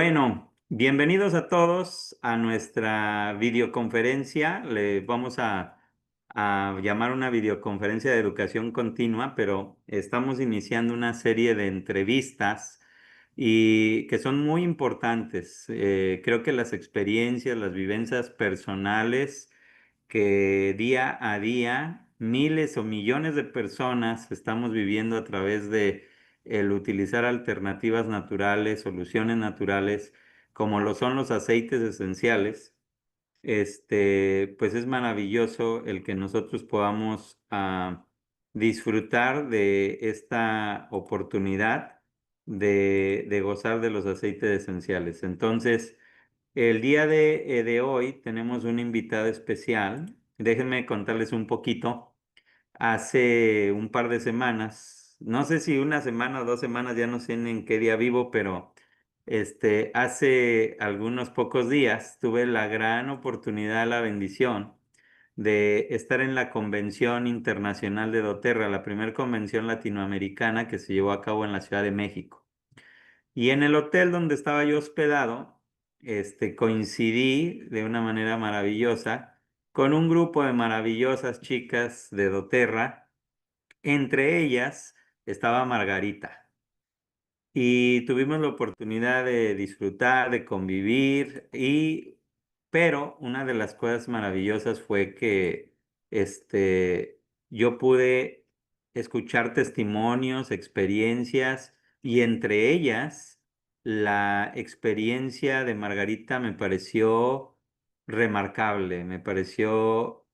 Bueno, bienvenidos a todos a nuestra videoconferencia. Le vamos a llamar una videoconferencia de educación continua, pero estamos iniciando una serie de entrevistas y que son muy importantes. Creo que las experiencias, las vivencias personales que día a día miles o millones de personas estamos viviendo a través de el utilizar alternativas naturales, soluciones naturales, como lo son los aceites esenciales. Pues es maravilloso el que nosotros podamos disfrutar de esta oportunidad de gozar de los aceites esenciales. Entonces, el día de hoy tenemos un invitado especial. Déjenme contarles un poquito. Hace un par de semanas, no sé si una semana o 2 semanas, ya no sé en qué día vivo, pero hace algunos pocos días tuve la gran oportunidad, la bendición de estar en la Convención Internacional de doTERRA, la primera convención latinoamericana que se llevó a cabo en la Ciudad de México. Y en el hotel donde estaba yo hospedado, coincidí de una manera maravillosa con un grupo de maravillosas chicas de doTERRA. Entre ellas estaba Margarita. Y tuvimos la oportunidad de disfrutar, de convivir, pero una de las cosas maravillosas fue que yo pude escuchar testimonios, experiencias, y entre ellas la experiencia de Margarita me pareció remarcable, me pareció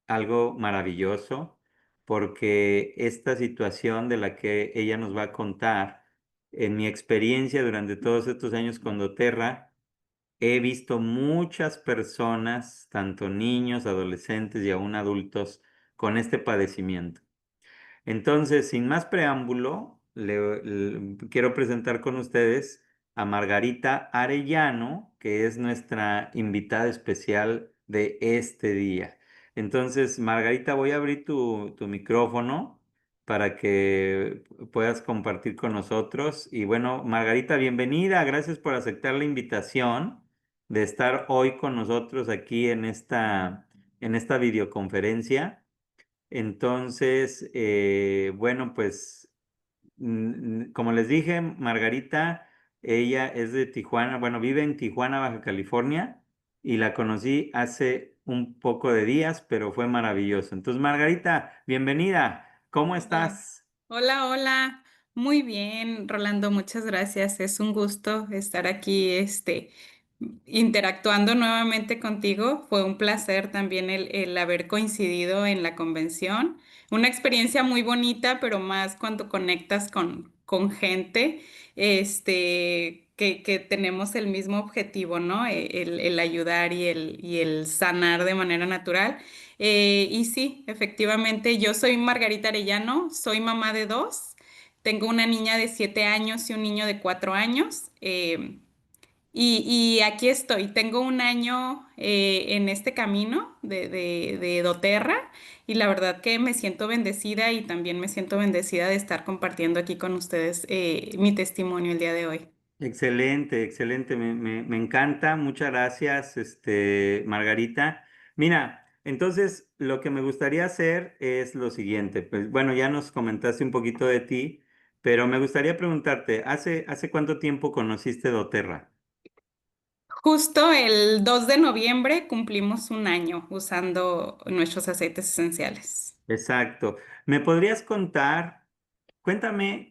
algo maravilloso, porque esta situación de la que ella nos va a contar, en mi experiencia durante todos estos años con doTERRA, he visto muchas personas, tanto niños, adolescentes y aún adultos, con este padecimiento. Entonces, sin más preámbulo, quiero presentar con ustedes a Margarita Arellano, que es nuestra invitada especial de este día. Entonces, Margarita, voy a abrir tu micrófono para que puedas compartir con nosotros. Y bueno, Margarita, bienvenida. Gracias por aceptar la invitación de estar hoy con nosotros aquí en esta videoconferencia. Entonces, bueno, pues como les dije, Margarita, ella es de Tijuana, bueno, vive en Tijuana, Baja California, y la conocí hace un poco de días, pero fue maravilloso. Entonces, Margarita, bienvenida. ¿Cómo Hola, estás? hola, hola. Muy bien, Rolando, muchas gracias. Es un gusto estar aquí, interactuando nuevamente contigo. Fue un placer también el haber coincidido en la convención. Una experiencia muy bonita, pero más cuando conectas con gente, que tenemos el mismo objetivo, ¿no? El ayudar y el sanar de manera natural. Y sí, efectivamente, yo soy Margarita Arellano, soy mamá de dos. Tengo una niña de 7 años y un niño de 4 años. Y aquí estoy. Tengo un año en este camino de doTERRA, y la verdad que me siento bendecida, y también me siento bendecida de estar compartiendo aquí con ustedes mi testimonio el día de hoy. Excelente, excelente, me encanta, muchas gracias, Margarita. Mira, entonces lo que me gustaría hacer es lo siguiente, pues bueno, ya nos comentaste un poquito de ti, pero me gustaría preguntarte, ¿hace cuánto tiempo conociste doTERRA? Justo el 2 de noviembre cumplimos un año usando nuestros aceites esenciales. Exacto. ¿Me podrías contar, cuéntame,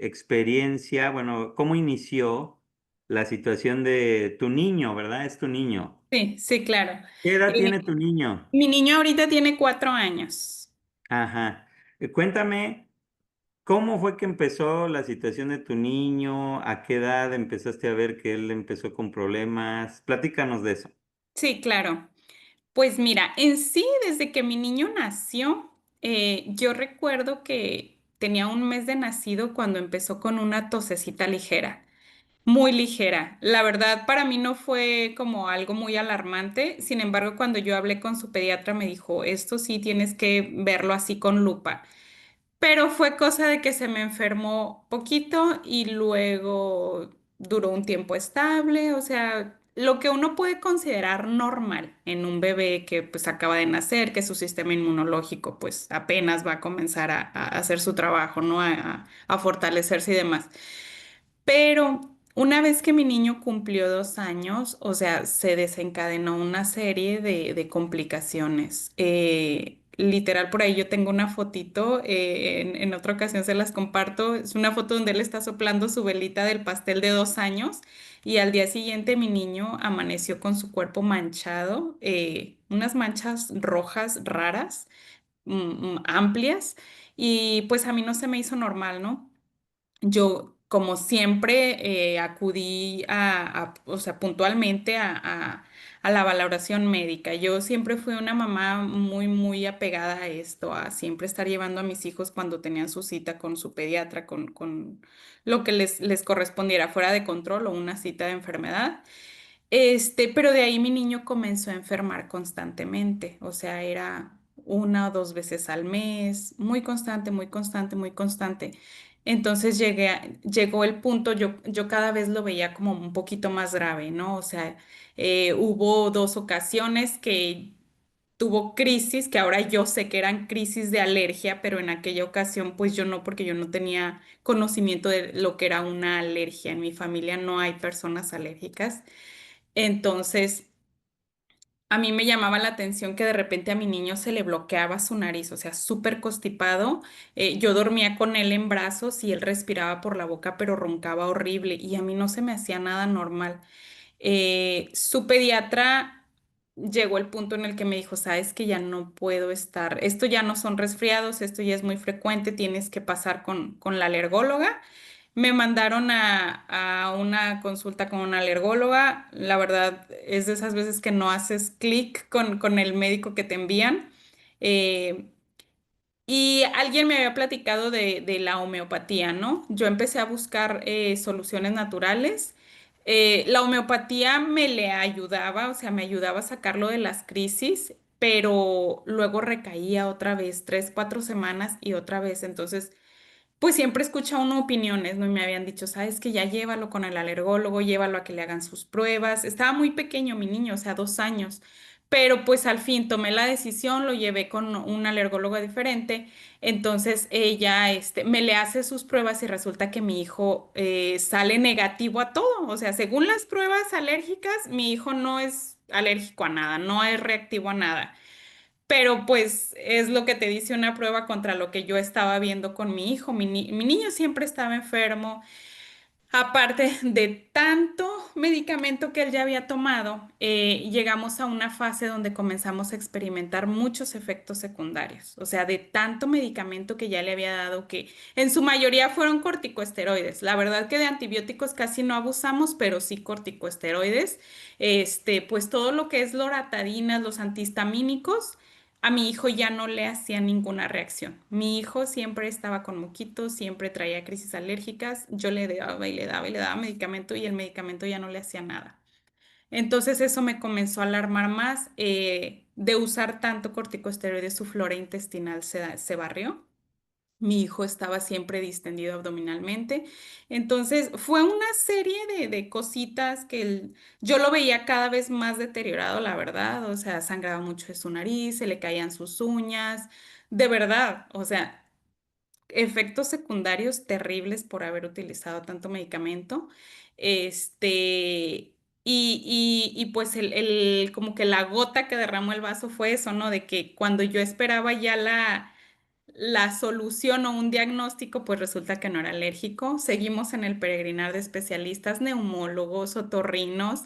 experiencia, bueno, cómo inició la situación de tu niño, ¿verdad? Es tu niño. Sí, sí, claro. ¿Qué edad Eh, tiene tu niño? Mi niño ahorita tiene 4 años. Ajá. Cuéntame, ¿cómo fue que empezó la situación de tu niño? ¿A qué edad empezaste a ver que él empezó con problemas? Platícanos de eso. Sí, claro. Pues mira, en sí, desde que mi niño nació, yo recuerdo que tenía un mes de nacido cuando empezó con una tosecita ligera, muy ligera. La verdad, para mí no fue como algo muy alarmante. Sin embargo, cuando yo hablé con su pediatra, me dijo, esto sí tienes que verlo así con lupa. pero fue cosa de que se me enfermó poquito y luego duró un tiempo estable, o sea, lo que uno puede considerar normal en un bebé que pues acaba de nacer, que su sistema inmunológico pues apenas va a comenzar a hacer su trabajo, ¿no? A fortalecerse y demás. Pero una vez que mi niño cumplió 2 años, o sea, se desencadenó una serie de complicaciones. Literal, por ahí yo tengo una fotito, en otra ocasión se las comparto. Es una foto donde él está soplando su velita del pastel de 2 años y al día siguiente mi niño amaneció con su cuerpo manchado, unas manchas rojas raras, amplias, y pues a mí no se me hizo normal, ¿no? Yo, como siempre, acudí o sea, puntualmente a la valoración médica. Yo siempre fui una mamá muy, muy apegada a esto, a siempre estar llevando a mis hijos cuando tenían su cita con su pediatra, con lo que les correspondiera, fuera de control o una cita de enfermedad. Pero de ahí mi niño comenzó a enfermar constantemente, o sea, era 1 o 2 veces al mes, muy constante, muy constante, muy constante. Entonces llegó el punto, yo cada vez lo veía como un poquito más grave, ¿no? O sea, hubo 2 ocasiones que tuvo crisis, que ahora yo sé que eran crisis de alergia, pero en aquella ocasión pues yo no, porque yo no tenía conocimiento de lo que era una alergia. En mi familia no hay personas alérgicas. Entonces, a mí me llamaba la atención que de repente a mi niño se le bloqueaba su nariz, o sea, súper constipado. Yo dormía con él en brazos y él respiraba por la boca, pero roncaba horrible y a mí no se me hacía nada normal. Su pediatra llegó el punto en el que me dijo, sabes que ya no puedo estar, esto ya no son resfriados, esto ya es muy frecuente, tienes que pasar con la alergóloga. Me mandaron a una consulta con una alergóloga. La verdad es de esas veces que no haces clic con el médico que te envían. Eh, y alguien me había platicado de la homeopatía, ¿no? Yo empecé a buscar soluciones naturales. La homeopatía me le ayudaba, o sea, me ayudaba a sacarlo de las crisis, pero luego recaía otra vez, 3, 4 semanas y otra vez. Entonces pues siempre escucha uno opiniones, ¿no? Y me habían dicho, sabes que ya llévalo con el alergólogo, llévalo a que le hagan sus pruebas. Estaba muy pequeño mi niño, o sea, 2 años. Pero pues al fin tomé la decisión, lo llevé con un alergólogo diferente. Entonces ella, me le hace sus pruebas y resulta que mi hijo sale negativo a todo. O sea, según las pruebas alérgicas, mi hijo no es alérgico a nada, no es reactivo a nada. Pero pues es lo que te dice una prueba contra lo que yo estaba viendo con mi hijo. Mi niño siempre estaba enfermo. Aparte de tanto medicamento que él ya había tomado, llegamos a una fase donde comenzamos a experimentar muchos efectos secundarios. O sea, de tanto medicamento que ya le había dado, que en su mayoría fueron corticosteroides. La verdad que de antibióticos casi no abusamos, pero sí corticosteroides. Pues todo lo que es loratadinas, los antihistamínicos. A mi hijo ya no le hacía ninguna reacción. Mi hijo siempre estaba con moquitos, siempre traía crisis alérgicas. Yo le daba y le daba y le daba medicamento y el medicamento ya no le hacía nada. Entonces eso me comenzó a alarmar más. De usar tanto corticosteroides, su flora intestinal se barrió. Mi hijo estaba siempre distendido abdominalmente. Entonces fue una serie de cositas que yo lo veía cada vez más deteriorado, la verdad. O sea, sangraba mucho de su nariz, se le caían sus uñas. De verdad, o sea, efectos secundarios terribles por haber utilizado tanto medicamento. Pues como que la gota que derramó el vaso fue eso, ¿no? De que cuando yo esperaba ya la solución o un diagnóstico, pues resulta que no era alérgico. Seguimos en el peregrinar de especialistas, neumólogos, otorrinos,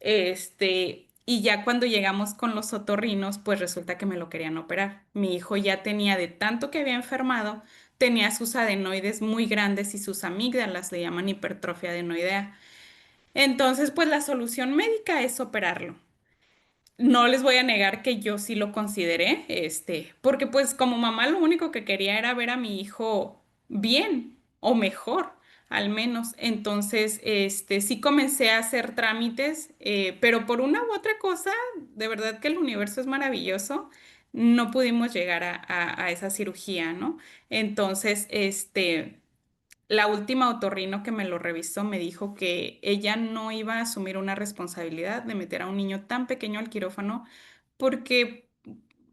y ya cuando llegamos con los otorrinos, pues resulta que me lo querían operar. Mi hijo ya tenía, de tanto que había enfermado, tenía sus adenoides muy grandes y sus amígdalas, le llaman hipertrofia adenoidea. Entonces, pues la solución médica es operarlo. No les voy a negar que yo sí lo consideré, porque pues como mamá lo único que quería era ver a mi hijo bien o mejor, al menos. Entonces, sí comencé a hacer trámites, pero por una u otra cosa, de verdad que el universo es maravilloso. no pudimos llegar a esa cirugía, ¿no? Entonces, la última otorrino que me lo revisó me dijo que ella no iba a asumir una responsabilidad de meter a un niño tan pequeño al quirófano porque,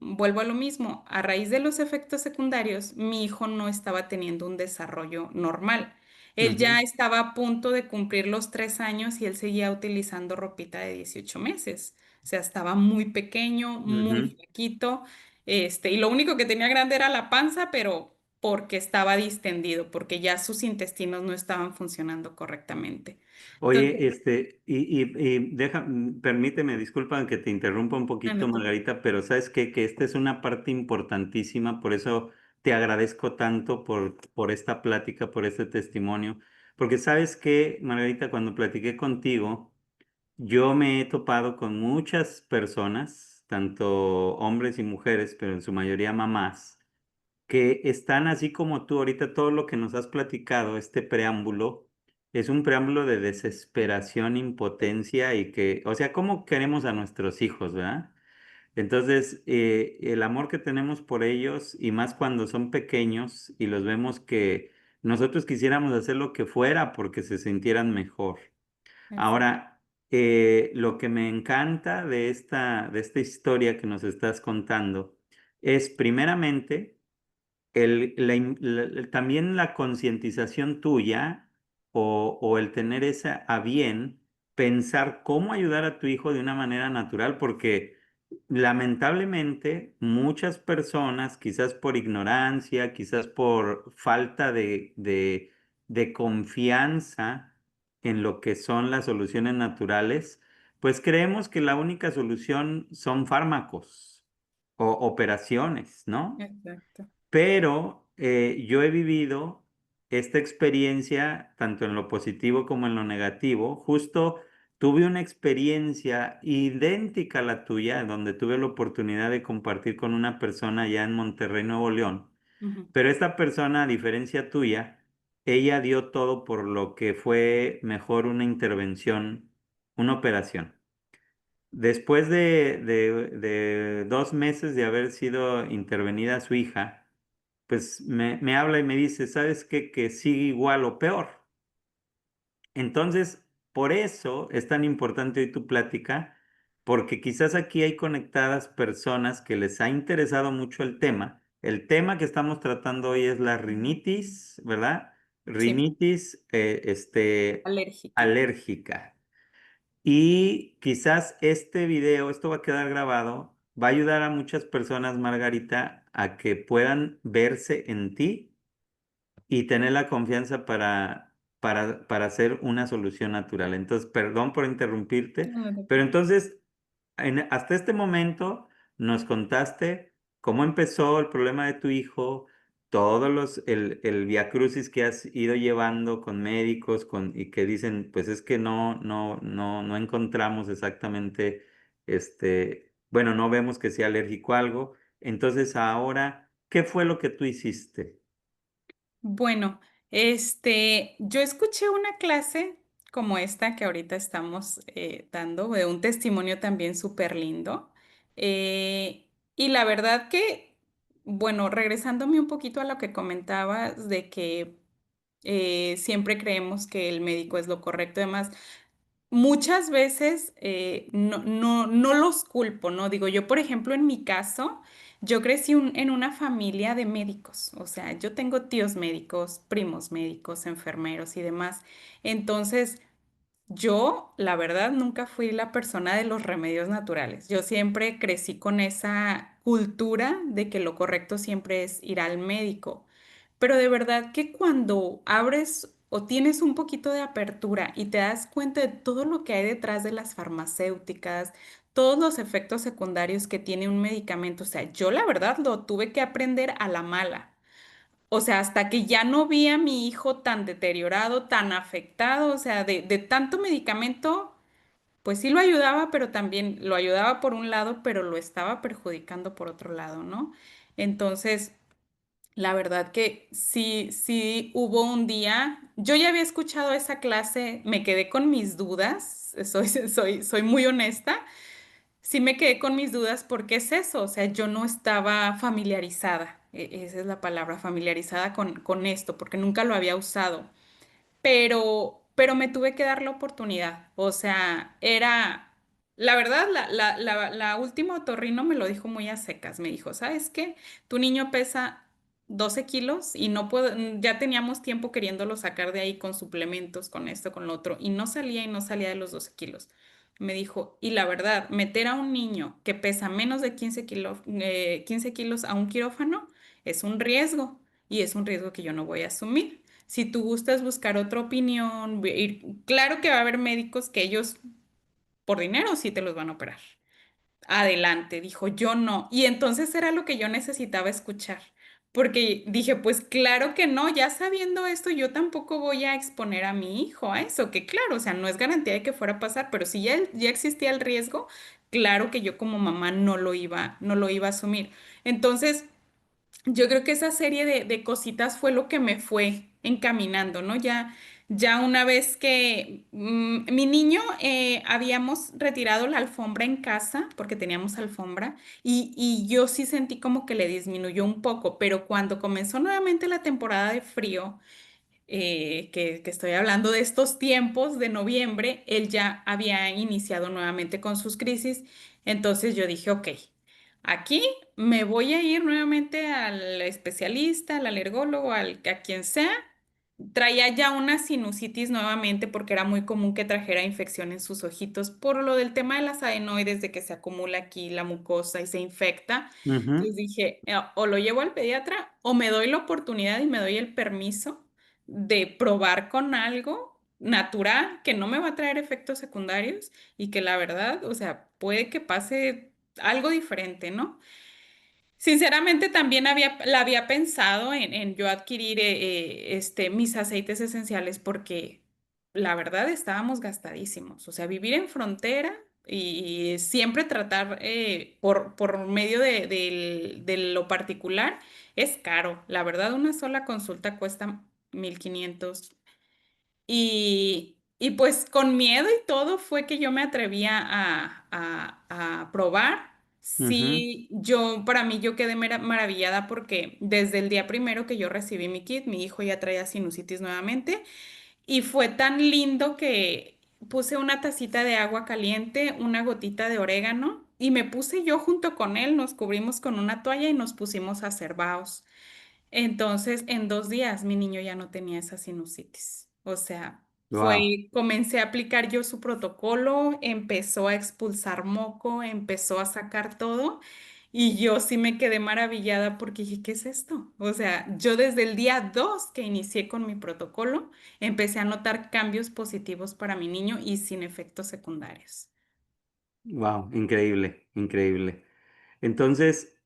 vuelvo a lo mismo, a raíz de los efectos secundarios, mi hijo no estaba teniendo un desarrollo normal. Él ya Ujú, estaba a punto de cumplir los 3 años y él seguía utilizando ropita de 18 meses. O sea, estaba muy pequeño, muy ujú. flaquito, y lo único que tenía grande era la panza, pero porque estaba distendido, porque ya sus intestinos no estaban funcionando correctamente. Entonces, Oye, permíteme, disculpa que te interrumpa un no, no poquito, te Margarita, pero sabes qué, que esta es una parte importantísima, por eso te agradezco tanto por esta plática, por este testimonio, porque sabes que, Margarita, cuando platiqué contigo, yo me he topado con muchas personas, tanto hombres y mujeres, pero en su mayoría mamás, que están así como tú ahorita, todo lo que nos has platicado, este preámbulo, es un preámbulo de desesperación, impotencia y que, o sea, ¿cómo queremos a nuestros hijos, verdad? Entonces, el amor que tenemos por ellos y más cuando son pequeños y los vemos que nosotros quisiéramos hacer lo que fuera porque se sintieran mejor. preocupes. Ahora, lo que me encanta de esta historia que nos estás contando es primeramente también la concientización tuya o el tener esa a bien pensar cómo ayudar a tu hijo de una manera natural, porque lamentablemente muchas personas, quizás por ignorancia, quizás por falta de confianza en lo que son las soluciones naturales, pues creemos que la única solución son fármacos o operaciones, ¿no? Exacto. Pero yo he vivido esta experiencia tanto en lo positivo como en lo negativo. Justo tuve una experiencia idéntica a la tuya, donde tuve la oportunidad de compartir con una persona allá en Monterrey, Nuevo León. Ujú, Pero esta persona, a diferencia tuya, ella dio todo por lo que fue mejor una intervención, una operación. Después de 2 meses de haber sido intervenida su hija, pues me habla y me dice, ¿sabes qué? Que sigue igual o peor. Entonces, por eso es tan importante hoy tu plática, porque quizás aquí hay conectadas personas que les ha interesado mucho el tema. El tema que estamos tratando hoy es la rinitis, ¿verdad? sí, Rinitis, alérgica. alérgica. Y quizás este video, esto va a quedar grabado, va a ayudar a muchas personas, Margarita, a que puedan verse en ti y tener la confianza para hacer una solución natural. Entonces, perdón por interrumpirte, No, no te pero preocupes. entonces, hasta este momento nos contaste cómo empezó el problema de tu hijo, el viacrucis que has ido llevando con médicos y que dicen, pues es que no encontramos exactamente, bueno, no vemos que sea alérgico a algo. Entonces, ahora, ¿qué fue lo que tú hiciste? Bueno, yo escuché una clase como esta que ahorita estamos dando, de un testimonio también súper lindo. Y la verdad que, bueno, regresándome un poquito a lo que comentabas de que siempre creemos que el médico es lo correcto, además. Muchas veces no los culpo, ¿no? Digo, yo, por ejemplo, en mi caso, yo crecí en una familia de médicos, o sea, yo tengo tíos médicos, primos médicos, enfermeros y demás. Entonces, yo, la verdad, nunca fui la persona de los remedios naturales. Yo siempre crecí con esa cultura de que lo correcto siempre es ir al médico. Pero de verdad que cuando abres o tienes un poquito de apertura y te das cuenta de todo lo que hay detrás de las farmacéuticas, todos los efectos secundarios que tiene un medicamento, o sea, yo la verdad lo tuve que aprender a la mala. O sea, hasta que ya no vi a mi hijo tan deteriorado, tan afectado, o sea, de tanto medicamento, pues sí lo ayudaba, pero también lo ayudaba por un lado, pero lo estaba perjudicando por otro lado, ¿no? Entonces, la verdad que sí, sí hubo un día, yo ya había escuchado esa clase, me quedé con mis dudas, soy muy honesta. sí me quedé con mis dudas porque es eso, o sea, yo no estaba familiarizada, esa es la palabra, familiarizada con esto, porque nunca lo había usado, pero me tuve que dar la oportunidad. O sea, la verdad, la última otorrino me lo dijo muy a secas. Me dijo, ¿sabes qué? Tu niño pesa 12 kilos y no puedo, ya teníamos tiempo queriéndolo sacar de ahí con suplementos, con esto, con lo otro, y no salía de los 12 kilos. Me dijo, y la verdad, meter a un niño que pesa menos de 15 kilos a un quirófano es un riesgo y es un riesgo que yo no voy a asumir. Si tú gustas buscar otra opinión, claro que va a haber médicos que ellos por dinero sí te los van a operar. Adelante, dijo, yo no. Y entonces era lo que yo necesitaba escuchar, porque dije, pues claro que no, ya sabiendo esto, yo tampoco voy a exponer a mi hijo a eso, que claro, o sea, no es garantía de que fuera a pasar, pero si ya existía el riesgo, claro que yo como mamá no lo iba a asumir. Entonces... Yo creo que esa serie de cositas fue lo que me fue encaminando, ¿no? Ya una vez que mi niño habíamos retirado la alfombra en casa, porque teníamos alfombra, y yo sí sentí como que le disminuyó un poco, pero cuando comenzó nuevamente la temporada de frío, que estoy hablando de estos tiempos de noviembre, él ya había iniciado nuevamente con sus crisis. Entonces yo dije, ok, aquí me voy a ir nuevamente al especialista, al alergólogo, a quien sea. Traía ya una sinusitis nuevamente porque era muy común que trajera infección en sus ojitos por lo del tema de las adenoides, de que se acumula aquí la mucosa y se infecta. Ujú. Entonces dije, o lo llevo al pediatra o me doy la oportunidad y me doy el permiso de probar con algo natural que no me va a traer efectos secundarios y que la verdad, o sea, puede que pase algo diferente, ¿no? Sinceramente también la había pensado en yo adquirir mis aceites esenciales porque la verdad estábamos gastadísimos. O sea, vivir en frontera y siempre tratar por medio de lo particular es caro. La verdad, una sola consulta cuesta 1,500 y pues con miedo y todo fue que yo me atrevía a probar. Ujú. Sí, para mí yo quedé maravillada porque desde el día primero que yo recibí mi kit, mi hijo ya traía sinusitis nuevamente y fue tan lindo que puse una tacita de agua caliente, una gotita de orégano y me puse yo junto con él, nos cubrimos con una toalla y nos pusimos a hacer vaos. Entonces, en 2 días mi niño ya no tenía esa sinusitis. O sea, Wow. comencé a aplicar yo su protocolo, empezó a expulsar moco, empezó a sacar todo y yo sí me quedé maravillada porque dije, ¿qué es esto? O sea, yo desde el día 2 que inicié con mi protocolo, empecé a notar cambios positivos para mi niño y sin efectos secundarios. Wow, increíble, increíble. Entonces,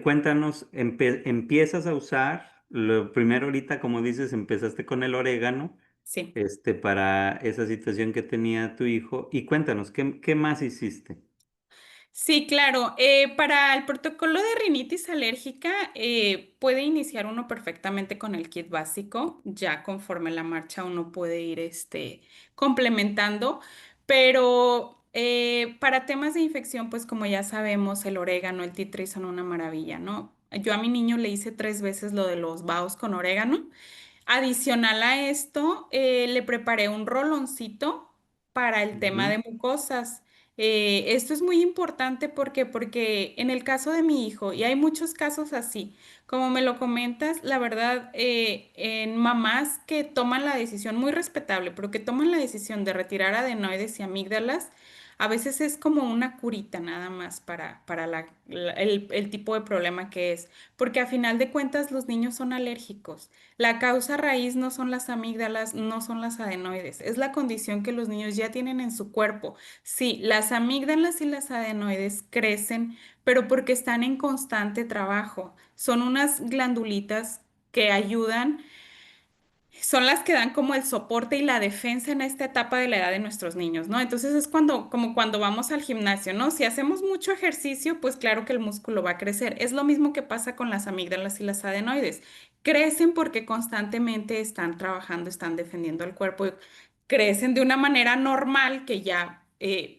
cuéntanos, empiezas a usar, lo primero ahorita, como dices, empezaste con el orégano, Sí. para esa situación que tenía tu hijo, y cuéntanos, ¿qué más hiciste? Sí, claro. Para el protocolo de rinitis alérgica, puede iniciar uno perfectamente con el kit básico. Ya conforme la marcha uno puede ir complementando. Pero para temas de infección, pues como ya sabemos, el orégano, el tea tree son una maravilla, ¿no? Yo a mi niño le hice 3 veces lo de los baos con orégano. Adicional a esto, le preparé un roloncito para el tema Ujú. de mucosas. Esto es muy importante porque en el caso de mi hijo, y hay muchos casos así, como me lo comentas, la verdad, en mamás que toman la decisión, muy respetable, pero que toman la decisión de retirar adenoides y amígdalas, a veces es como una curita nada más para el tipo de problema que es, porque a final de cuentas los niños son alérgicos. La causa raíz no son las amígdalas, no son las adenoides, es la condición que los niños ya tienen en su cuerpo. Sí, las amígdalas y las adenoides crecen, pero porque están en constante trabajo. Son unas glandulitas que ayudan, son las que dan como el soporte y la defensa en esta etapa de la edad de nuestros niños, ¿no? Entonces es como cuando vamos al gimnasio, ¿no? Si hacemos mucho ejercicio, pues claro que el músculo va a crecer. Es lo mismo que pasa con las amígdalas y las adenoides. Crecen porque constantemente están trabajando, están defendiendo el cuerpo, crecen de una manera normal que ya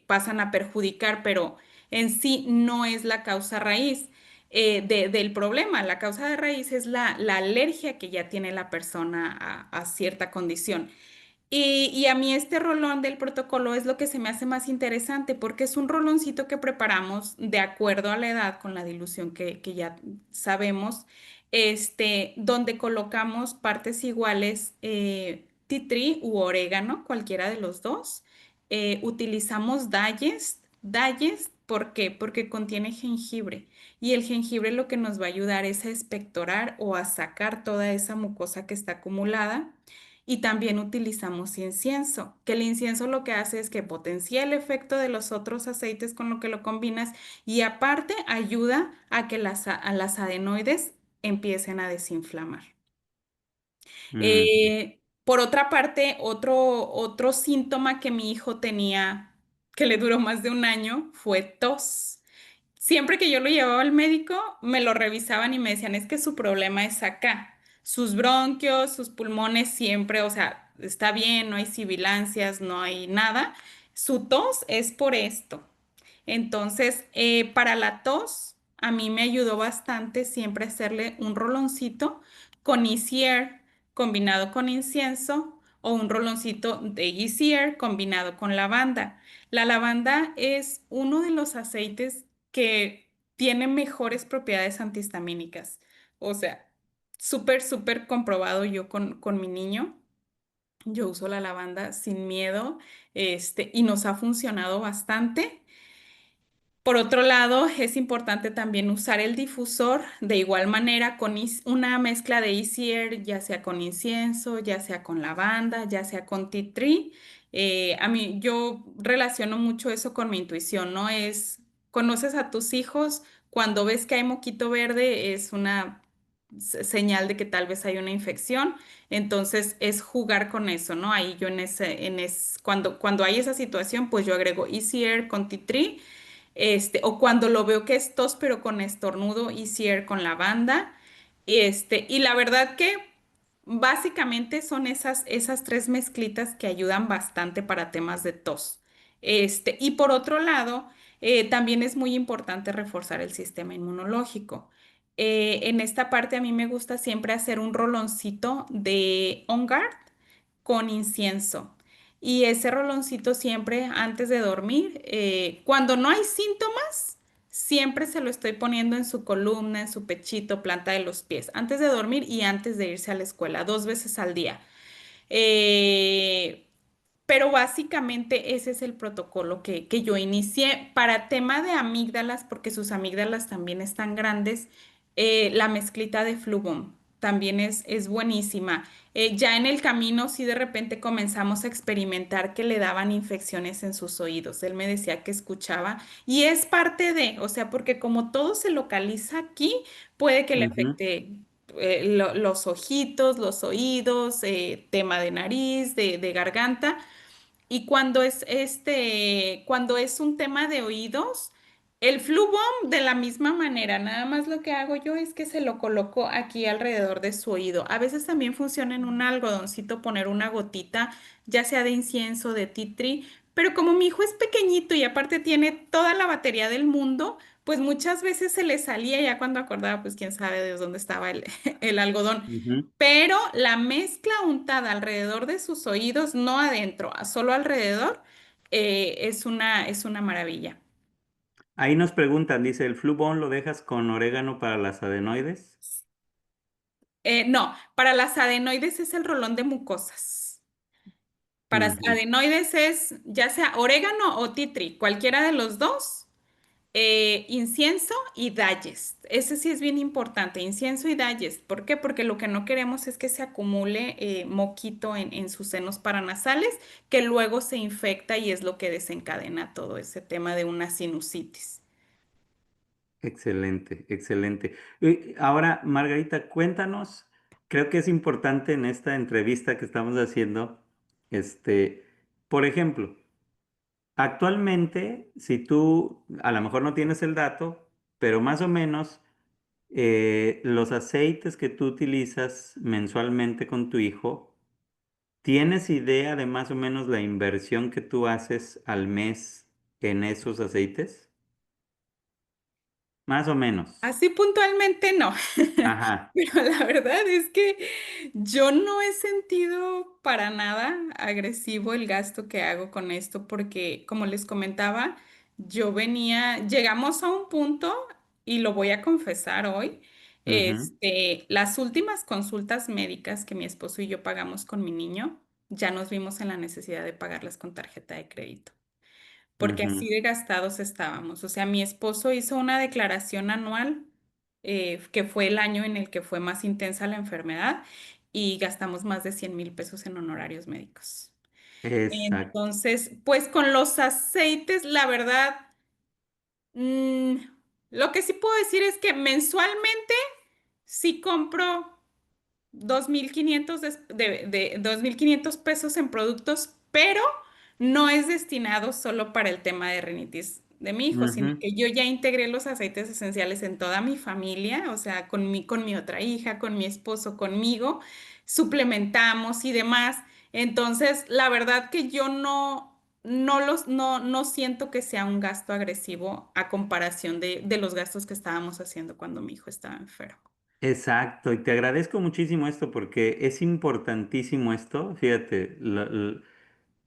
pasan a perjudicar, pero en sí no es la causa raíz del problema. La causa de raíz es la alergia que ya tiene la persona a cierta condición. Y a mí este rolón del protocolo es lo que se me hace más interesante porque es un roloncito que preparamos de acuerdo a la edad con la dilución que ya sabemos, donde colocamos partes iguales, tea tree u orégano, cualquiera de los dos. Utilizamos Digest. Digest, ¿por qué? Porque contiene jengibre y el jengibre lo que nos va a ayudar es a expectorar o a sacar toda esa mucosa que está acumulada. Y también utilizamos incienso, que el incienso lo que hace es que potencia el efecto de los otros aceites con lo que lo combinas y aparte ayuda a que a las adenoides empiecen a desinflamar. Ujú. Por otra parte, otro síntoma que mi hijo tenía, que le duró más de un año, fue tos. Siempre que yo lo llevaba al médico, me lo revisaban y me decían, es que su problema es acá. Sus bronquios, sus pulmones siempre, o sea, está bien, no hay sibilancias, no hay nada. Su tos es por esto. Entonces, para la tos, a mí me ayudó bastante siempre hacerle un roloncito con Easy Air combinado con incienso o un roloncito de Easy Air combinado con lavanda. La lavanda es uno de los aceites que tiene mejores propiedades antihistamínicas. O sea, súper, súper comprobado yo con mi niño. Yo uso la lavanda sin miedo, y nos ha funcionado bastante. Por otro lado, es importante también usar el difusor de igual manera con una mezcla de Easy Air, ya sea con incienso, ya sea con lavanda, ya sea con tea tree. A mí, yo relaciono mucho eso con mi intuición, ¿no? Conoces a tus hijos, cuando ves que hay moquito verde, es una señal de que tal vez hay una infección. Entonces, es jugar con eso, ¿no? Ahí yo cuando hay esa situación, pues yo agrego Easy Air con tea tree, o cuando lo veo que es tos, pero con estornudo, Easy Air con lavanda. Y la verdad que básicamente son esas tres mezclitas que ayudan bastante para temas de tos. Y por otro lado, también es muy importante reforzar el sistema inmunológico. En esta parte a mí me gusta siempre hacer un roloncito de On Guard con incienso. Y ese roloncito siempre antes de dormir, cuando no hay síntomas, siempre se lo estoy poniendo en su columna, en su pechito, planta de los pies, antes de dormir y antes de irse a la escuela, 2 veces al día. Eh, pero básicamente ese es el protocolo que yo inicié para tema de amígdalas, porque sus amígdalas también están grandes. La mezclita de Flubom también es buenísima. Ya en el camino, sí de repente comenzamos a experimentar que le daban infecciones en sus oídos. Él me decía que escuchaba y es parte de, o sea, porque como todo se localiza aquí, puede que le Ujú. afecte los ojitos, los oídos, tema de nariz, de garganta. Y cuando es un tema de oídos, el Flubom de la misma manera, nada más lo que hago yo es que se lo coloco aquí alrededor de su oído. A veces también funciona en un algodoncito poner una gotita, ya sea de incienso, de tea tree, pero como mi hijo es pequeñito y aparte tiene toda la batería del mundo, pues muchas veces se le salía ya cuando acordaba, pues quién sabe de dónde estaba el algodón. Ujú. Pero la mezcla untada alrededor de sus oídos, no adentro, solo alrededor, es una maravilla. Ahí nos preguntan, dice, ¿el Flubón lo dejas con orégano para las adenoides? No, para las adenoides es el rolón de mucosas. Para Ujú. adenoides es ya sea orégano o tea tree, cualquiera de los dos, incienso y Digest. Ese sí es bien importante, incienso y Digest. ¿Por qué? Porque lo que no queremos es que se acumule moquito en sus senos paranasales, que luego se infecta y es lo que desencadena todo ese tema de una sinusitis. Excelente, excelente. Ahora, Margarita, cuéntanos, creo que es importante en esta entrevista que estamos haciendo, este, por ejemplo, actualmente, si tú a lo mejor no tienes el dato, pero más o menos los aceites que tú utilizas mensualmente con tu hijo, ¿tienes idea de más o menos la inversión que tú haces al mes en esos aceites? más o menos. Así puntualmente no, Ajá. pero la verdad es que yo no he sentido para nada agresivo el gasto que hago con esto porque, como les comentaba, llegamos a un punto y lo voy a confesar hoy, Ujú, las últimas consultas médicas que mi esposo y yo pagamos con mi niño, ya nos vimos en la necesidad de pagarlas con tarjeta de crédito porque así ujú. de gastados estábamos. O sea, mi esposo hizo una declaración anual, que fue el año en el que fue más intensa la enfermedad, y gastamos más de 100,000 pesos en honorarios médicos. Exacto. Entonces, pues con los aceites, la verdad, mm, lo que sí puedo decir es que mensualmente sí compro 2,500 de 2,500 pesos en productos, pero no es destinado solo para el tema de rinitis de mi hijo, sino Ujú. que yo ya integré los aceites esenciales en toda mi familia, o sea, con mi otra hija, con mi esposo, conmigo, suplementamos y demás. Entonces, la verdad que yo no siento que sea un gasto agresivo a comparación de los gastos que estábamos haciendo cuando mi hijo estaba enfermo. Exacto, y te agradezco muchísimo esto porque es importantísimo esto. Fíjate,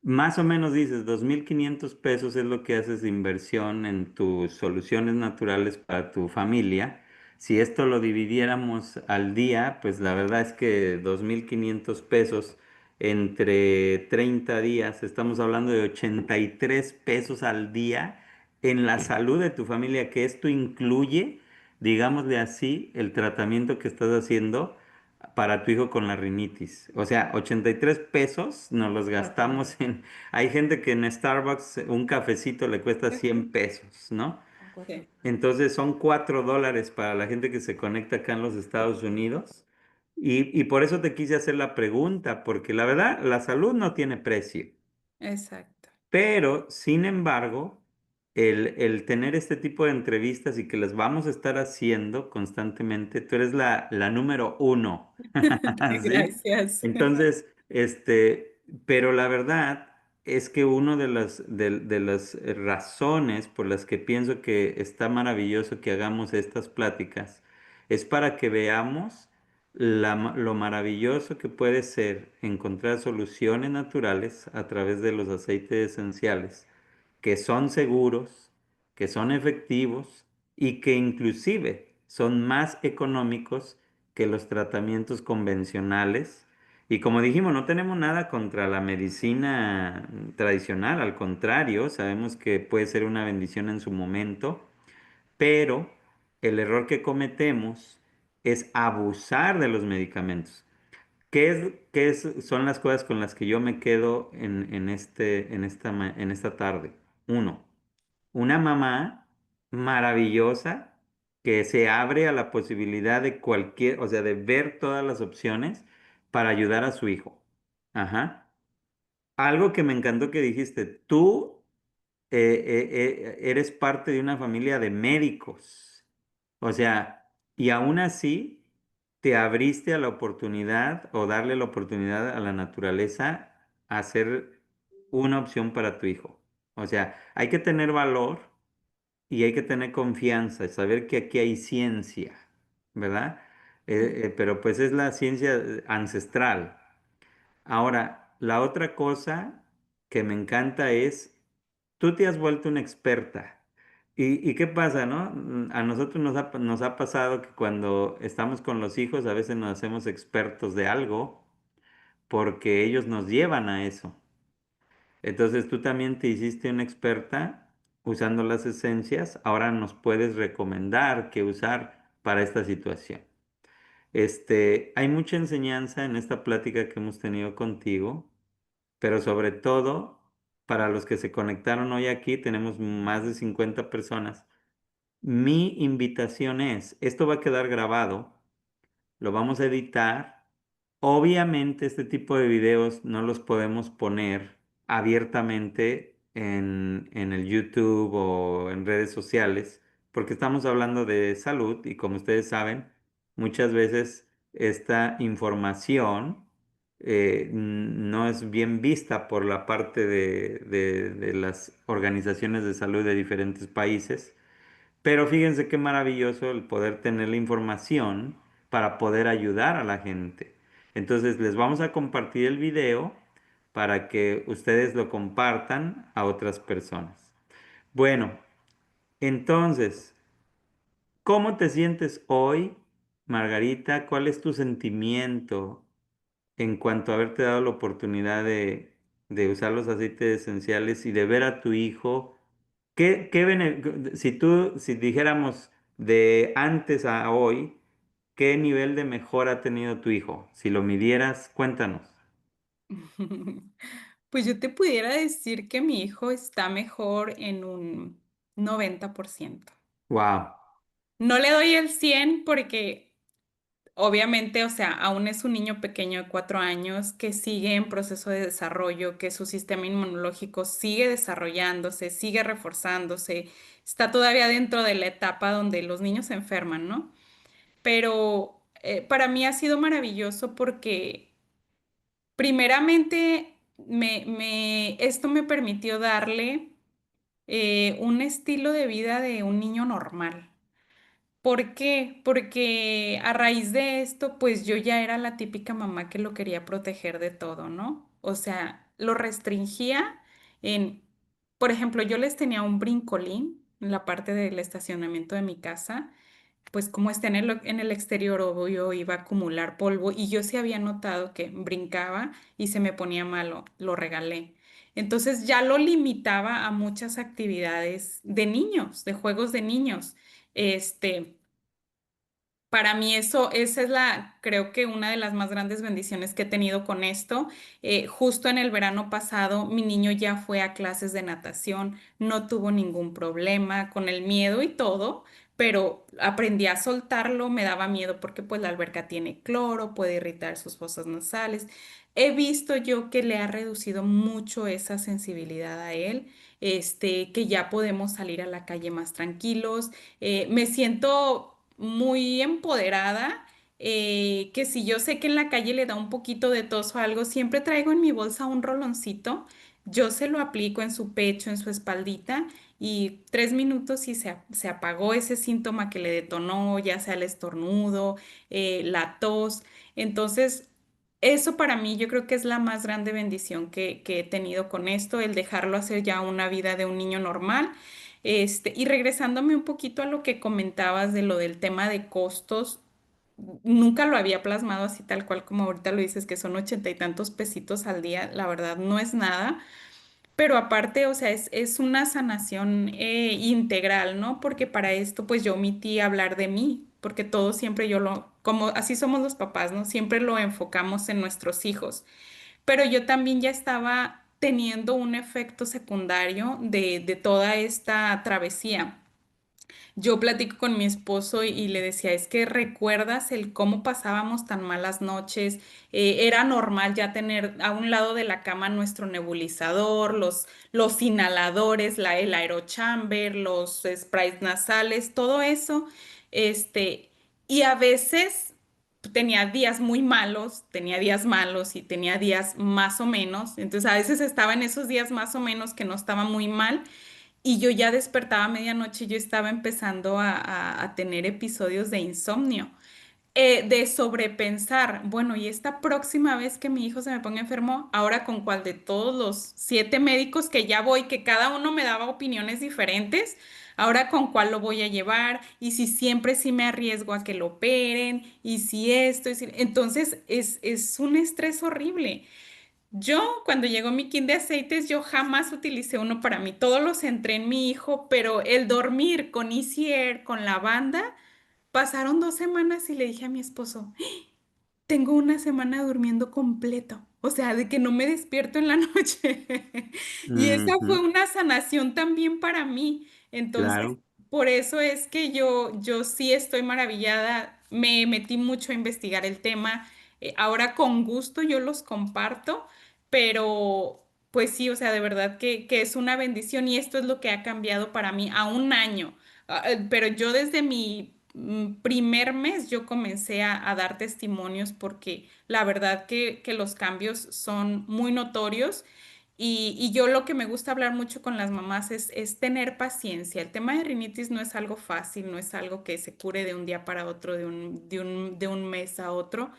más o menos dices, 2.500 pesos es lo que haces de inversión en tus soluciones naturales para tu familia. Si esto lo dividiéramos al día, pues la verdad es que 2.500 pesos entre 30 días, estamos hablando de 83 pesos al día en la salud de tu familia, que esto incluye, digámosle así, el tratamiento que estás haciendo para tu hijo con la rinitis. O sea, 83 pesos nos los gastamos en... Hay gente que en Starbucks un cafecito le cuesta 100 pesos, ¿no? Sí, Entonces son $4 para la gente que se conecta acá en los Estados Unidos. Y por eso te quise hacer la pregunta, porque la verdad, la salud no tiene precio. exacto. Pero, sin embargo, el tener este tipo de entrevistas y que las vamos a estar haciendo constantemente, tú eres la número uno, ¿sí? Gracias. Entonces, pero la verdad es que una de las razones por las que pienso que está maravilloso que hagamos estas pláticas es para que veamos lo maravilloso que puede ser encontrar soluciones naturales a través de los aceites esenciales, que son seguros, que son efectivos y que inclusive son más económicos que los tratamientos convencionales. Y como dijimos, no tenemos nada contra la medicina tradicional, al contrario, sabemos que puede ser una bendición en su momento, pero el error que cometemos es abusar de los medicamentos. Son las cosas con las que yo me quedo en esta tarde? Uno, una mamá maravillosa que se abre a la posibilidad de cualquier, o sea, de ver todas las opciones para ayudar a su hijo. Ajá. Algo que me encantó que dijiste, tú eres parte de una familia de médicos. O sea, y aún así te abriste a la oportunidad o darle la oportunidad a la naturaleza a ser una opción para tu hijo. O sea, hay que tener valor y hay que tener confianza, saber que aquí hay ciencia, ¿verdad? Pero pues es la ciencia ancestral. Ahora, la otra cosa que me encanta es, tú te has vuelto una experta. ¿Y qué pasa, no? A nosotros nos ha pasado que cuando estamos con los hijos a veces nos hacemos expertos de algo porque ellos nos llevan a eso. Entonces tú también te hiciste una experta usando las esencias, ahora nos puedes recomendar qué usar para esta situación. Hay mucha enseñanza en esta plática que hemos tenido contigo, pero sobre todo para los que se conectaron hoy aquí, tenemos más de 50 personas. Mi invitación es, esto va a quedar grabado, lo vamos a editar. Obviamente este tipo de videos no los podemos poner abiertamente en el YouTube o en redes sociales porque estamos hablando de salud y como ustedes saben, muchas veces esta información no es bien vista por la parte de las organizaciones de salud de diferentes países. Pero fíjense qué maravilloso el poder tener la información para poder ayudar a la gente. Entonces les vamos a compartir el video para que ustedes lo compartan a otras personas. Bueno, entonces, ¿cómo te sientes hoy, Margarita? ¿Cuál es tu sentimiento en cuanto a haberte dado la oportunidad de usar los aceites esenciales y de ver a tu hijo? Si dijéramos de antes a hoy, ¿qué nivel de mejora ha tenido tu hijo? Si lo midieras, cuéntanos. Pues yo te pudiera decir que mi hijo está mejor en un 90%. Wow. No le doy el 100 porque obviamente, o sea, aún es un niño pequeño de 4 años que sigue en proceso de desarrollo, que su sistema inmunológico sigue desarrollándose, sigue reforzándose, está todavía dentro de la etapa donde los niños se enferman, ¿no? Pero para mí ha sido maravilloso porque primeramente esto me permitió darle un estilo de vida de un niño normal. ¿Por qué? Porque a raíz de esto, pues yo ya era la típica mamá que lo quería proteger de todo, ¿no? O sea, lo restringía en, por ejemplo, yo les tenía un brincolín en la parte del estacionamiento de mi casa, pues como está en el exterior, obvio, iba a acumular polvo y yo sí había notado que brincaba y se me ponía malo, lo regalé. Entonces ya lo limitaba a muchas actividades de niños, de juegos de niños. Este, para mí esa es creo que una de las más grandes bendiciones que he tenido con esto. Justo en el verano pasado, mi niño ya fue a clases de natación, no tuvo ningún problema con el miedo y todo, pero aprendí a soltarlo, me daba miedo porque pues la alberca tiene cloro, puede irritar sus fosas nasales. He visto yo que le ha reducido mucho esa sensibilidad a él, que ya podemos salir a la calle más tranquilos. Me siento muy empoderada, que si yo sé que en la calle le da un poquito de tos o algo, siempre traigo en mi bolsa un roloncito, yo se lo aplico en su pecho, en su espaldita y 3 minutos y se apagó ese síntoma que le detonó, ya sea el estornudo, la tos. Entonces, eso para mí yo creo que es la más grande bendición que he tenido con esto, el dejarlo hacer ya una vida de un niño normal. Y regresándome un poquito a lo que comentabas de lo del tema de costos, nunca lo había plasmado así tal cual como ahorita lo dices, que son 80 y tantos pesitos al día, la verdad no es nada, pero aparte, o sea, es una sanación integral, ¿no? Porque para esto, pues yo omití hablar de mí, porque todo siempre como así somos los papás, ¿no? Siempre lo enfocamos en nuestros hijos, pero yo también ya estaba teniendo un efecto secundario de toda esta travesía. Yo platico con mi esposo y le decía, es que recuerdas el cómo pasábamos tan malas noches. Era normal ya tener a un lado de la cama nuestro nebulizador, los inhaladores, el aerochamber, los sprays nasales, todo eso. Este, y a veces tenía días muy malos, tenía días malos y tenía días más o menos. Entonces a veces estaba en esos días más o menos que no estaba muy mal y yo ya despertaba a medianoche, yo estaba empezando a tener episodios de insomnio, de sobrepensar, bueno, y esta próxima vez que mi hijo se me ponga enfermo, ahora con cuál de todos los 7 médicos que ya voy, que cada uno me daba opiniones diferentes, ahora con cuál lo voy a llevar, y si siempre sí me arriesgo a que lo operen, y si esto, entonces es un estrés horrible. Yo, cuando llegó mi kit de aceites, yo jamás utilicé uno para mí. Todos los centré en mi hijo, pero el dormir con Easy Air, con lavanda, pasaron 2 semanas y le dije a mi esposo, tengo una semana durmiendo completo, o sea, de que no me despierto en la noche. Y esa fue Ujú, una sanación también para mí. Entonces, claro. por eso es que yo sí estoy maravillada, me metí mucho a investigar el tema. Ahora con gusto yo los comparto, pero pues sí, o sea, de verdad que es una bendición y esto es lo que ha cambiado para mí a un año. Pero yo desde mi primer mes yo comencé a dar testimonios porque la verdad que los cambios son muy notorios Y yo lo que me gusta hablar mucho con las mamás es tener paciencia. El tema de rinitis no es algo fácil, no es algo que se cure de un día para otro, de un mes a otro.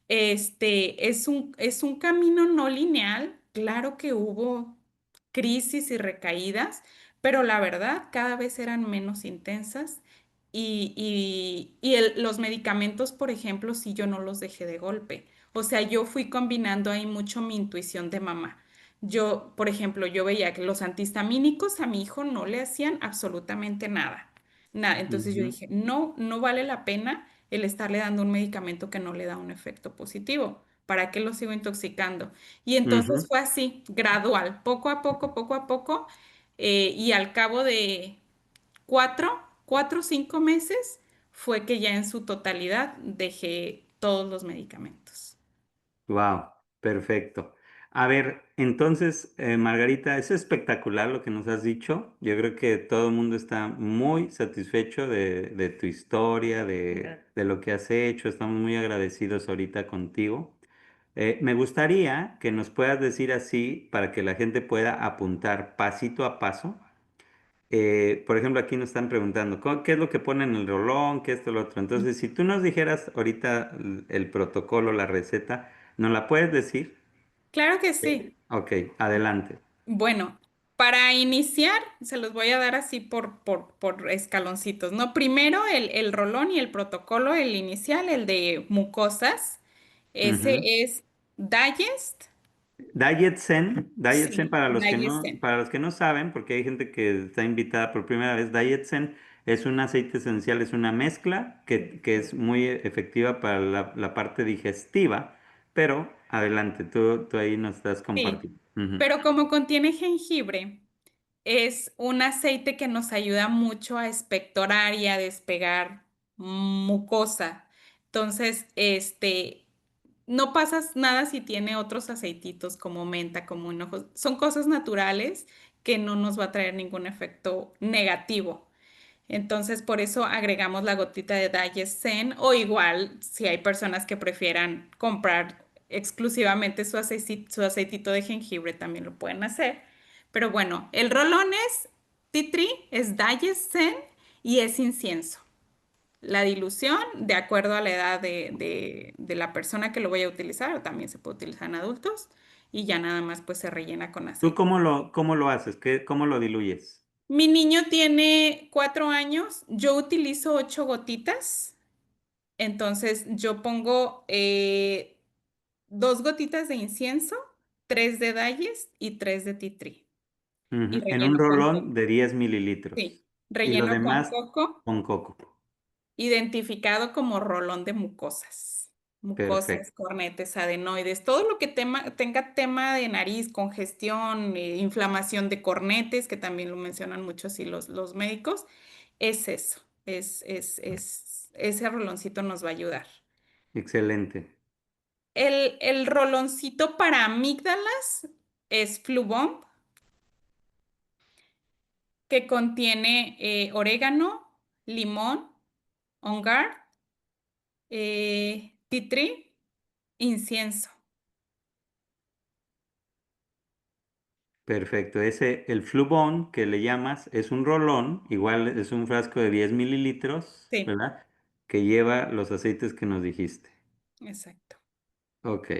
Es un camino no lineal. Claro que hubo crisis y recaídas, pero la verdad cada vez eran menos intensas los medicamentos, por ejemplo, si yo no los dejé de golpe. O sea, yo fui combinando ahí mucho mi intuición de mamá. Yo, por ejemplo, yo veía que los antihistamínicos a mi hijo no le hacían absolutamente nada. Nada. Entonces yo Ujú, dije, no, no vale la pena el estarle dando un medicamento que no le da un efecto positivo. ¿Para qué lo sigo intoxicando? Y entonces ujú. fue así, gradual, poco a poco, y al cabo de cuatro o 5 meses fue que ya en su totalidad dejé todos los medicamentos. Wow, perfecto. A ver, entonces, Margarita, es espectacular lo que nos has dicho. Yo creo que todo el mundo está muy satisfecho de tu historia, de lo que has hecho. Estamos muy agradecidos ahorita contigo. Me gustaría que nos puedas decir así para que la gente pueda apuntar pasito a paso. Por ejemplo, aquí nos están preguntando, ¿qué es lo que pone en el rolón? ¿Qué es esto, lo otro? Entonces, si tú nos dijeras ahorita el protocolo, la receta, ¿nos la puedes decir? Claro que Sí. sí. Ok, adelante. Bueno, para iniciar, se los voy a dar así por escaloncitos, ¿no? Primero el rolón y el protocolo, el inicial, el de mucosas. Ese Ujú. es Digest. Diet Zen Sí, Digest. para los que no saben, porque hay gente que está invitada por primera vez, Diet Zen es un aceite esencial, es una mezcla que es muy efectiva para la parte digestiva, pero adelante, tú ahí nos estás Sí, compartiendo. Ujú. pero como contiene jengibre, es un aceite que nos ayuda mucho a expectorar y a despegar mucosa. Entonces, no pasa nada si tiene otros aceititos como menta, como hinojos. Son cosas naturales que no nos va a traer ningún efecto negativo. Entonces, por eso agregamos la gotita de Diet o igual si hay personas que prefieran comprar exclusivamente su aceitito de jengibre, también lo pueden hacer. Pero bueno, el rolón es tea tree, es Diet y es incienso. La dilución, de acuerdo a la edad de la persona que lo vaya a utilizar, o también se puede utilizar en adultos, y ya nada más pues se rellena con ¿Tú aceite. cómo lo haces? ¿Cómo lo diluyes? Mi niño tiene 4 años, yo utilizo 8 gotitas, entonces yo pongo 2 gotitas de incienso, 3 de Digest y 3 de tea tree. Y Ujú. En un relleno con rolón coco. de 10 Sí, mililitros. Y lo relleno con demás coco, con coco. identificado como rolón de mucosas. Mucosas, Perfecto. cornetes, adenoides, todo lo que tenga tema de nariz, congestión, inflamación de cornetes, que también lo mencionan mucho así los médicos, es eso, ese roloncito nos va a ayudar. Excelente. El roloncito para amígdalas es Flubomb, que contiene orégano, limón, on guard, tea tree, incienso. Perfecto. El Flubón que le llamas es un rolón, igual es un frasco de 10 mililitros, Sí, ¿verdad? Que lleva los aceites que nos dijiste. exacto. Ok.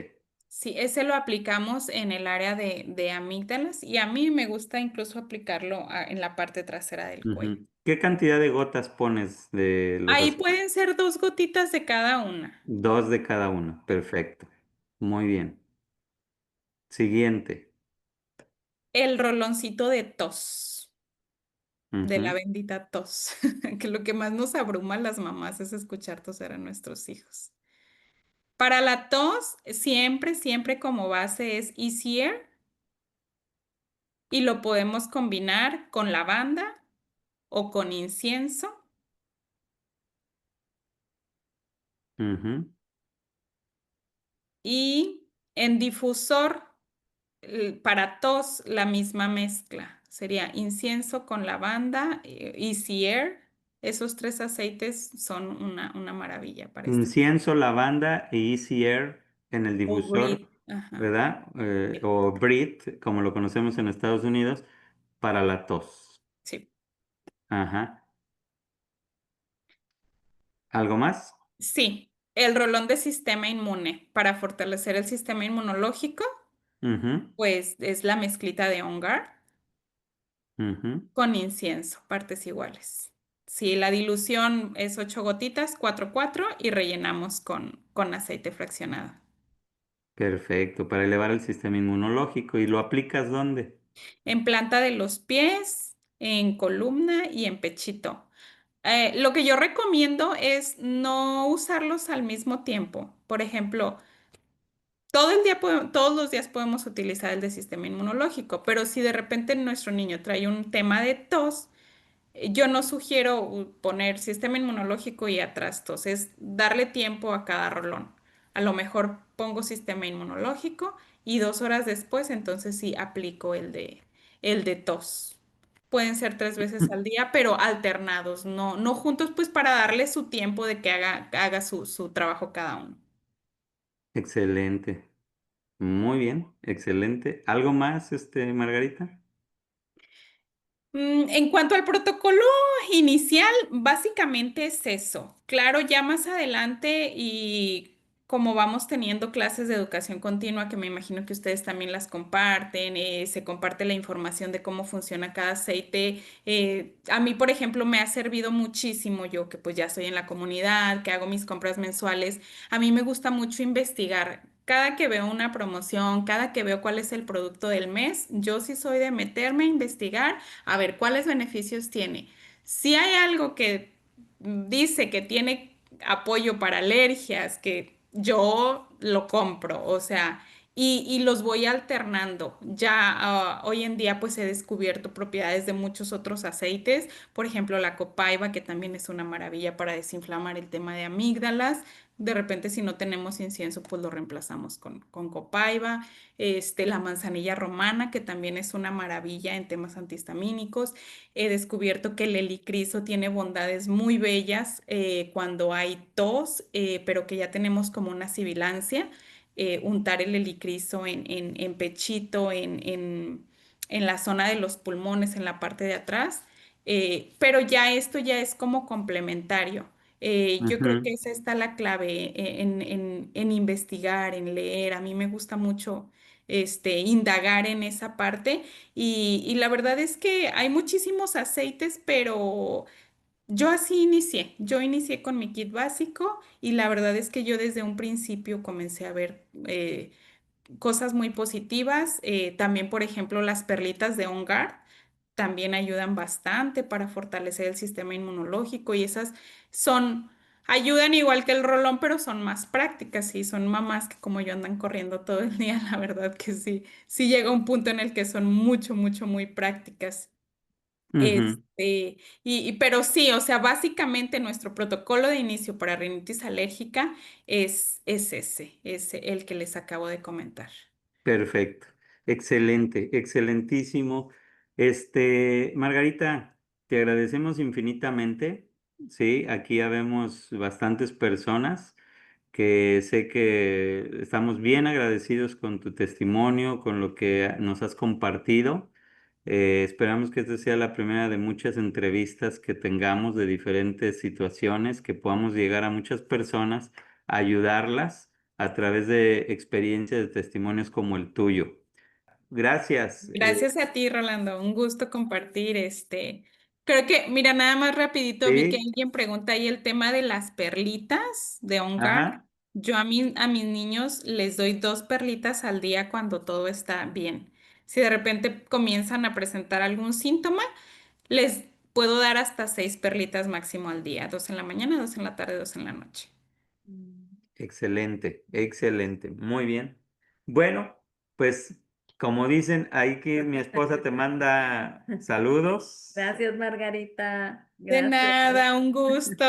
Sí, ese lo aplicamos en el área de amígdalas y a mí me gusta incluso aplicarlo en la parte trasera del cuello. Ujú. ¿Qué cantidad de gotas pones de los Ahí aceites? pueden ser 2 gotitas de cada una. Dos de cada uno. Perfecto. Muy bien. Siguiente. El roloncito de tos, de la Ujú. bendita tos, que lo que más nos abruma a las mamás es escuchar toser a nuestros hijos. Para la tos, siempre como base es Easy Air y lo podemos combinar con lavanda o con incienso. Ujú. Y en difusor, para tos, la misma mezcla. Sería incienso con lavanda, Easy Air. Esos 3 aceites son una maravilla para este. Incienso, lavanda e Easy Air en el O difusor. Breathe. Ajá, ¿verdad? sí, O Brit, como lo conocemos en Estados Unidos, para la tos. sí. Ajá. ¿Algo más? Sí, el rolón de sistema inmune para fortalecer el sistema inmunológico, Ujú, pues es la mezclita de Ongar ujú. con incienso, partes iguales. Sí, la dilución es 8 gotitas, 4 y rellenamos con aceite fraccionado. Perfecto, para elevar el sistema inmunológico. ¿Y lo aplicas dónde? En planta de los pies, en columna y en pechito. Lo que yo recomiendo es no usarlos al mismo tiempo. Por ejemplo, todo el día, todos los días podemos utilizar el de sistema inmunológico, pero si de repente nuestro niño trae un tema de tos, yo no sugiero poner sistema inmunológico y atrás tos, es darle tiempo a cada rolón. A lo mejor pongo sistema inmunológico y 2 horas después, entonces sí aplico el de tos. Pueden ser 3 veces al día, pero alternados, no juntos, pues para darle su tiempo de que haga su trabajo cada uno. Excelente. Muy bien, excelente. ¿Algo más, Margarita? En cuanto al protocolo inicial, básicamente es eso. Claro, ya más adelante y como vamos teniendo clases de educación continua, que me imagino que ustedes también las comparten, se comparte la información de cómo funciona cada aceite. A mí, por ejemplo, me ha servido muchísimo yo que pues ya estoy en la comunidad, que hago mis compras mensuales. A mí me gusta mucho investigar. Cada que veo una promoción, cada que veo cuál es el producto del mes, yo sí soy de meterme a investigar a ver cuáles beneficios tiene. Si hay algo que dice que tiene apoyo para alergias, que yo lo compro, o sea, y los voy alternando. Ya hoy en día pues he descubierto propiedades de muchos otros aceites, por ejemplo la copaiba, que también es una maravilla para desinflamar el tema de amígdalas. De repente si no tenemos incienso pues lo reemplazamos con copaiba, la manzanilla romana, que también es una maravilla en temas antihistamínicos. He descubierto que el helicriso tiene bondades muy bellas cuando hay tos, pero que ya tenemos como una sibilancia. Untar el helicriso en pechito, en la zona de los pulmones, en la parte de atrás. Pero ya esto ya es como complementario. Yo creo Ujú. que esa está la clave en investigar, en leer. A mí me gusta mucho indagar en esa parte y la verdad es que hay muchísimos aceites, pero yo así inicié. Yo inicié con mi kit básico y la verdad es que yo desde un principio comencé a ver cosas muy positivas. También, por ejemplo, las perlitas de On Guard también ayudan bastante para fortalecer el sistema inmunológico y esas son, ayudan igual que el rolón, pero son más prácticas y son mamás que como yo andan corriendo todo el día, la verdad que sí, sí llega un punto en el que son mucho, mucho, muy prácticas. Ujú. Pero sí, o sea, básicamente nuestro protocolo de inicio para rinitis alérgica es ese, es el que les acabo de comentar. Perfecto. Excelente, excelentísimo. Margarita, te agradecemos infinitamente. Sí, aquí habemos bastantes personas que sé que estamos bien agradecidos con tu testimonio, con lo que nos has compartido. Esperamos que esta sea la primera de muchas entrevistas que tengamos de diferentes situaciones, que podamos llegar a muchas personas, ayudarlas a través de experiencias, de testimonios como el tuyo. Gracias. Gracias a ti, Rolando. Un gusto compartir este. Creo que, mira, nada más rapidito vi que Sí, alguien pregunta ahí el tema de las perlitas de Ongar. ajá, Yo a mis niños les doy 2 perlitas al día cuando todo está bien. Si de repente comienzan a presentar algún síntoma, les puedo dar hasta 6 perlitas máximo al día. 2 en la mañana, 2 en la tarde, 2 en la noche. excelente, excelente, muy bien. Bueno, pues como dicen, ahí que mi esposa te manda saludos. Gracias, Margarita. De Gracias. nada, un gusto.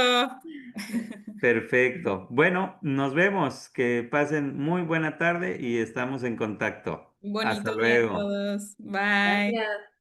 Perfecto. Bueno, nos vemos. Que pasen muy buena tarde y estamos en contacto. Hasta Bonito día a luego. todos. Bye. Gracias.